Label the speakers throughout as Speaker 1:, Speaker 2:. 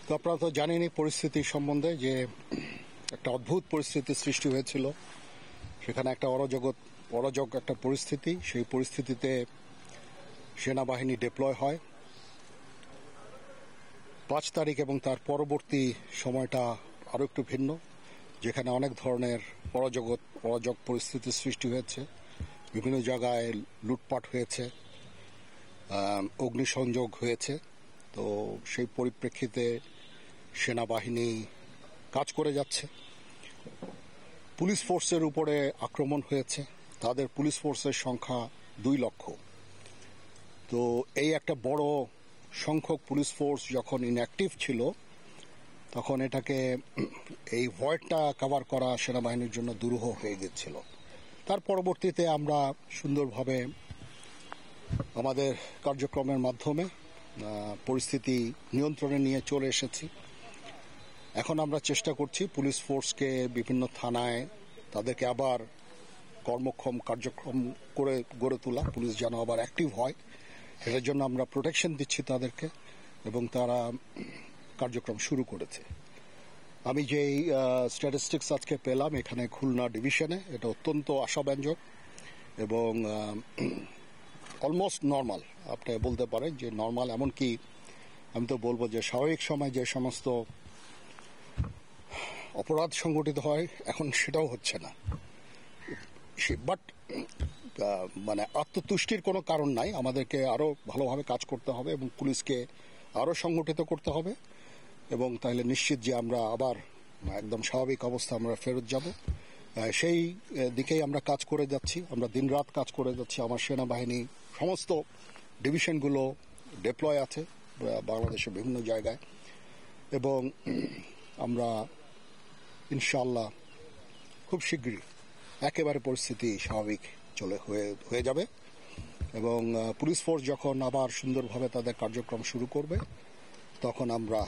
Speaker 1: তো আপনারা তো জানেনই পরিস্থিতি সম্বন্ধে যে একটা অদ্ভুত পরিস্থিতি সৃষ্টি হয়েছিল। সেখানে একটা অরাজক একটা পরিস্থিতি, সেই পরিস্থিতিতে সেনাবাহিনী ডিপ্লয় হয় 5 তারিখ এবং তার পরবর্তী সময়টা আরো একটু ভিন্ন, যেখানে অনেক ধরনের অরাজক পরিস্থিতির সৃষ্টি হয়েছে। বিভিন্ন জায়গায় লুটপাট হয়েছে, অগ্নিসংযোগ হয়েছে। তো সেই পরিপ্রেক্ষিতে সেনাবাহিনী কাজ করে যাচ্ছে। পুলিশ ফোর্সের উপরে আক্রমণ হয়েছে, তাদের পুলিশ ফোর্সের সংখ্যা 2 লক্ষ। তো এই একটা বড় সংখ্যক পুলিশ ফোর্স যখন ইনঅ্যাক্টিভ ছিল, তখন এটাকে এই ভয়েডটা কভার করা সেনাবাহিনীর জন্য দুরূহ হয়ে গেছিল। তার পরবর্তীতে আমরা সুন্দরভাবে আমাদের কার্যক্রমের মাধ্যমে পরিস্থিতি নিয়ন্ত্রণে নিয়ে চলে এসেছি। এখন আমরা চেষ্টা করছি পুলিশ ফোর্সকে বিভিন্ন থানায় তাদেরকে আবার কর্মক্ষম কার্যক্রম করে গড়ে তোলা, পুলিশ যেন আবার অ্যাক্টিভ হয়, এটার জন্য আমরা প্রোটেকশন দিচ্ছি তাদেরকে, এবং তারা কার্যক্রম শুরু করেছে। আমি যেই স্ট্যাটিস্টিক্স আজকে পেলাম এখানে খুলনা ডিভিশনে, এটা অত্যন্ত আশাব্যঞ্জক এবং অলমোস্ট নর্মাল। আপনি বলতে পারেন যে নর্মাল, এমনকি আমি তো বলবো যে স্বাভাবিক সময় যে সমস্ত অপরাধ সংগঠিত হয় এখন সেটাও হচ্ছে না। বাট মানে আত্মতুষ্টির কোনো কারণ নাই, আমাদেরকে আরো ভালোভাবে কাজ করতে হবে এবং পুলিশকে আরো সংগঠিত করতে হবে, এবং তাহলে নিশ্চিত যে আমরা আবার একদম স্বাভাবিক অবস্থা আমরা ফেরত যাব। সেই দিকেই আমরা কাজ করে যাচ্ছি, আমরা দিনরাত কাজ করে যাচ্ছি। আমার সেনাবাহিনী সমস্ত ডিভিশনগুলো ডিপ্লয় আছে বাংলাদেশের বিভিন্ন জায়গায়, এবং আমরা ইনশাআল্লাহ খুব শীঘ্রই একেবারে পরিস্থিতি স্বাভাবিক হয়ে যাবে, এবং পুলিশ ফোর্স যখন আবার সুন্দরভাবে তাদের কার্যক্রম শুরু করবে তখন আমরা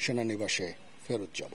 Speaker 1: সেনানিবাসে ফেরত যাব।